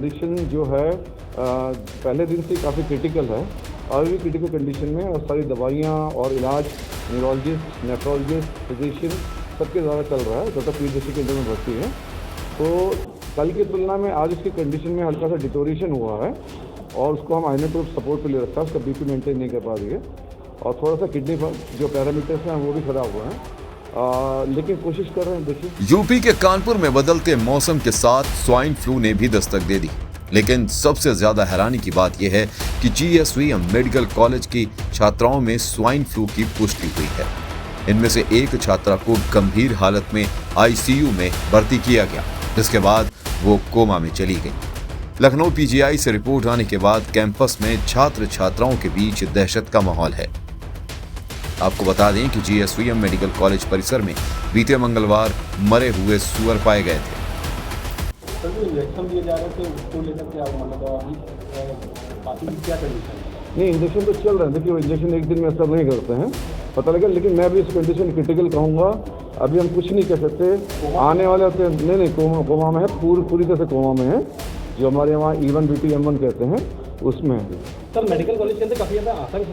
Condition जो है पहले दिन से काफ़ी क्रिटिकल है और भी क्रिटिकल कंडीशन में, और सारी दवाइयाँ और इलाज न्यूरोलॉजिस्ट, नेफ्रोलॉजिस्ट, फिजिशियन सबके द्वारा चल रहा है। डॉक्टर पीएचडी के अंदर में भर्ती है। तो कल की तुलना में आज उसकी कंडीशन में हल्का सा डिटोरेशन हुआ है और उसको हम आइनोट्रोप सपोर्ट पे ले रखा है। उसका बीपी मेंटेन नहीं कर पा रही है और थोड़ा सा किडनी जो पैरामीटर्स हैं वो भी खराब हुआ है, लेकिन कोशिश कर रहे हैं। देखिए, यूपी के कानपुर में बदलते मौसम के साथ स्वाइन फ्लू ने भी दस्तक दे दी, लेकिन सबसे ज्यादा हैरानी की बात यह है कि जीएसवीएम मेडिकल कॉलेज की छात्राओं में स्वाइन फ्लू की पुष्टि हुई है। इनमें से एक छात्रा को गंभीर हालत में आईसीयू में भर्ती किया गया, जिसके बाद वो कोमा में चली गई। लखनऊ पीजीआई से रिपोर्ट आने के बाद कैंपस में छात्र छात्राओं के बीच दहशत का माहौल है। आपको बता दें कि जीएसवीएम मेडिकल कॉलेज परिसर में बीते मंगलवार मरे हुए सुअर पाए गए थे। इंजेक्शन दिए जा रहे थे, उसको लेकर क्या अभी क्या कंडीशन है? नहीं, इंजेक्शन तो चल रहा है। देखिए, वो इंजेक्शन एक दिन में असर नहीं करते हैं, पता लगा, लेकिन मैं भी इस कंडीशन क्रिटिकल कहूँगा। अभी हम कुछ नहीं कर सकते। आने वाले हफ्ते नहीं कोमा में है, पूरी तरह से कोमा में है, जो हमारे वहाँ E1 BT M1 कहते हैं उसमें है। सर, मेडिकल कॉलेज के अंदर काफ़ी ज़्यादा आतंक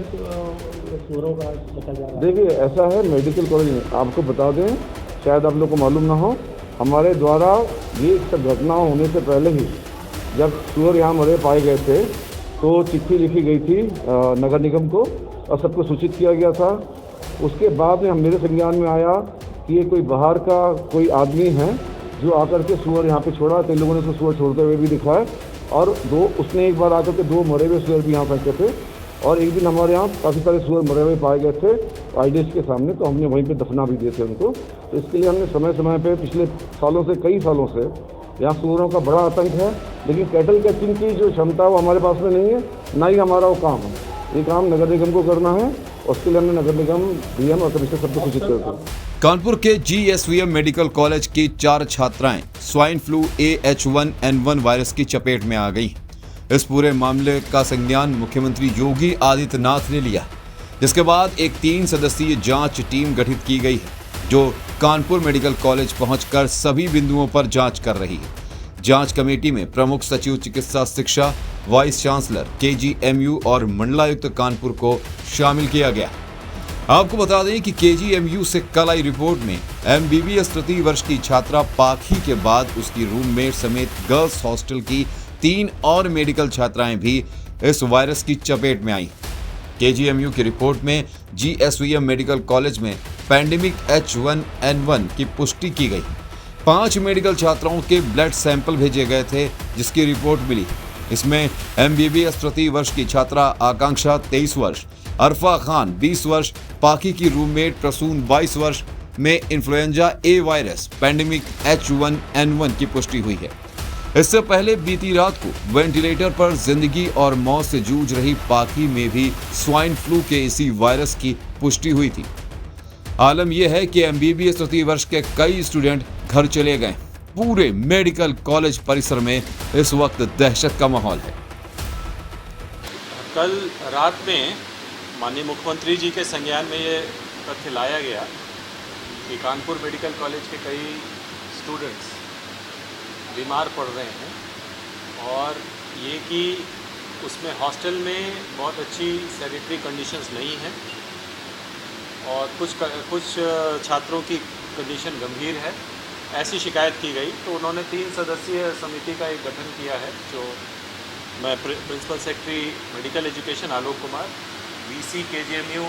सुअरों का बताया जा रहा है। देखिए, ऐसा है मेडिकल कॉलेज में, आपको बता दें, शायद आप लोग को मालूम ना हो, हमारे द्वारा ये सब घटना होने से पहले ही जब सुअर यहाँ मरे पाए गए थे तो चिट्ठी लिखी गई थी नगर निगम को और सबको सूचित किया गया था। उसके बाद में मेरे संज्ञान में आया कि ये कोई बाहर का कोई आदमी है जो आकर के सुअर यहाँ पे छोड़ा। तो लोगों ने उसको सुअर छोड़ते हुए भी दिखा है और उसने एक बार आकर के 2 मरे हुए सुअर भी यहाँ फेंके थे और एक दिन हमारे यहाँ काफ़ी सारे सुअर मरे हुए पाए गए थे आईडीएस के सामने, तो हमने वहीं पे दफना भी दिए थे उनको। तो इसके लिए हमने समय समय पे पिछले सालों से, कई सालों से यहाँ सुअरों का बड़ा आतंक है, लेकिन कैटल कैचिंग की जो क्षमता वो हमारे पास में नहीं है, ना ही हमारा वो काम है। ये काम नगर निगम को करना है और उसके लिए हमने नगर निगम, डीएम और कमिश्नर सबको सूचित करते हैं। कानपुर के जीएसवीएम मेडिकल कॉलेज की 4 छात्राएं स्वाइन फ्लू AH1N1 वायरस की चपेट में आ गई। इस पूरे मामले का संज्ञान मुख्यमंत्री योगी आदित्यनाथ ने लिया, जिसके बाद एक 3 सदस्यीय जांच टीम गठित की गई है, जो कानपुर मेडिकल कॉलेज पहुंचकर सभी बिंदुओं पर जांच कर रही है। जांच कमेटी में प्रमुख सचिव चिकित्सा शिक्षा, वाइस चांसलर KGMU और मंडलायुक्त कानपुर को शामिल किया गया। आपको बता दें कि KGMU से कल आई रिपोर्ट में MBBS तृतीय वर्ष की छात्रा पाखी के बाद उसकी रूममेट समेत गर्ल्स हॉस्टल की 3 और मेडिकल छात्राएं भी इस वायरस की चपेट में आई। KGMU की रिपोर्ट में GSVM मेडिकल कॉलेज में पैंडेमिक H1N1 की पुष्टि की गई। 5 मेडिकल छात्राओं के ब्लड सैंपल भेजे गए थे, जिसकी रिपोर्ट मिली। इसमें MBBS तृतीय वर्ष की छात्रा आकांक्षा 23 वर्ष, अरफा खान 20 वर्ष, पाकी की रूममेट प्रसून 22 वर्ष में influenza A virus pandemic H1N1 की पुष्टि हुई है। इससे पहले बीती रात को वेंटिलेटर पर जिंदगी और मौत से जूझ रही पाकी में भी स्वाइन फ्लू के इसी वायरस की पुष्टि हुई थी। आलम यह है कि MBBS तृतीय वर्ष के कई स्टूडेंट घर चले गए। पूरे मेडिकल कॉलेज परिसर में इस वक्त दहशत का माहौल है। कल रात में माननीय मुख्यमंत्री जी के संज्ञान में ये तथ्य लाया गया कि कानपुर मेडिकल कॉलेज के कई स्टूडेंट्स बीमार पड़ रहे हैं और ये कि उसमें हॉस्टल में बहुत अच्छी सैनिटरी कंडीशंस नहीं हैं और कुछ छात्रों की कंडीशन गंभीर है, ऐसी शिकायत की गई। तो उन्होंने 3 सदस्यीय समिति का एक गठन किया है, जो मैं principal secretary medical education Alok Kumar, VC KGMU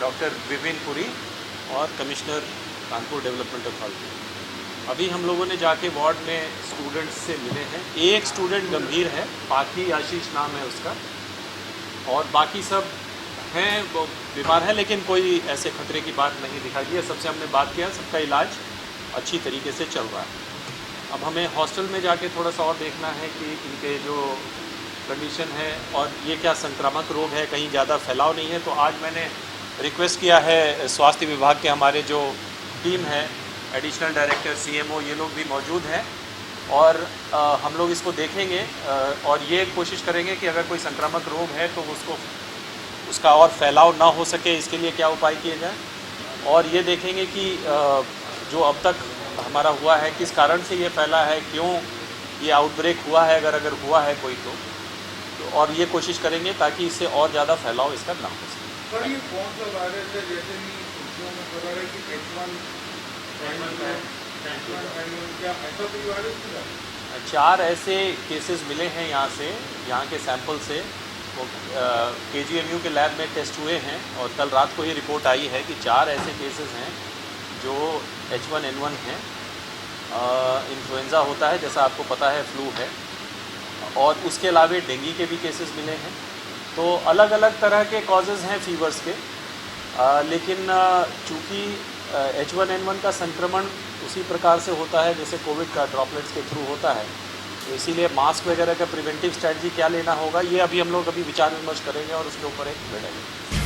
doctor Vipin Puri और कमिश्नर कानपुर डेवलपमेंट अथॉरिटी। अभी हम लोगों ने जाके वार्ड में स्टूडेंट्स से मिले हैं। एक स्टूडेंट गंभीर है, पाखी आशीष नाम है उसका, और बाकी सब हैं वो बीमार है, लेकिन कोई ऐसे खतरे की बात नहीं दिखाई दी है। सबसे हमने बात किया, सबका इलाज अच्छी तरीके से चल रहा है। अब हमें हॉस्टल में जाके थोड़ा सा और देखना है कि इनके जो कंडीशन है और ये क्या संक्रामक रोग है, कहीं ज़्यादा फैलाव नहीं है। तो आज मैंने रिक्वेस्ट किया है स्वास्थ्य विभाग के हमारे जो टीम है, एडिशनल डायरेक्टर, CMO, ये लोग भी मौजूद हैं और हम लोग इसको देखेंगे और ये कोशिश करेंगे कि अगर कोई संक्रामक रोग है तो उसका और फैलाव ना हो सके, इसके लिए क्या उपाय किए जाए। और ये देखेंगे कि जो अब तक हमारा हुआ है किस कारण से ये फैला है, क्यों ये आउटब्रेक हुआ है, अगर हुआ है कोई तो और ये कोशिश करेंगे ताकि इससे और ज़्यादा फैलाव इसका ना हो सके। पर ये कौन सा वायरस है, जैसे कि सूचना में खबर है कि H1N1 क्या ऐसा कोई वायरस है? 4 ऐसे केसेस मिले हैं यहाँ के सैंपल से, वो KGMU के लैब में टेस्ट हुए हैं और कल रात को ये रिपोर्ट आई है कि 4 ऐसे केसेस हैं जो H1N1 हैं। इन्फ्लुएंज़ा होता है जैसा आपको पता है, फ्लू है, और उसके अलावा डेंगू के भी केसेस मिले हैं। तो अलग अलग तरह के कॉजेज़ हैं फीवर्स के, लेकिन चूँकि H1N1 का संक्रमण उसी प्रकार से होता है जैसे कोविड का ड्रॉपलेट्स के थ्रू होता है, तो इसीलिए मास्क वगैरह का प्रिवेंटिव स्ट्रैटेजी क्या लेना होगा, ये अभी हम लोग विचार विमर्श करेंगे और उसके ऊपर एक निर्णय लेंगे।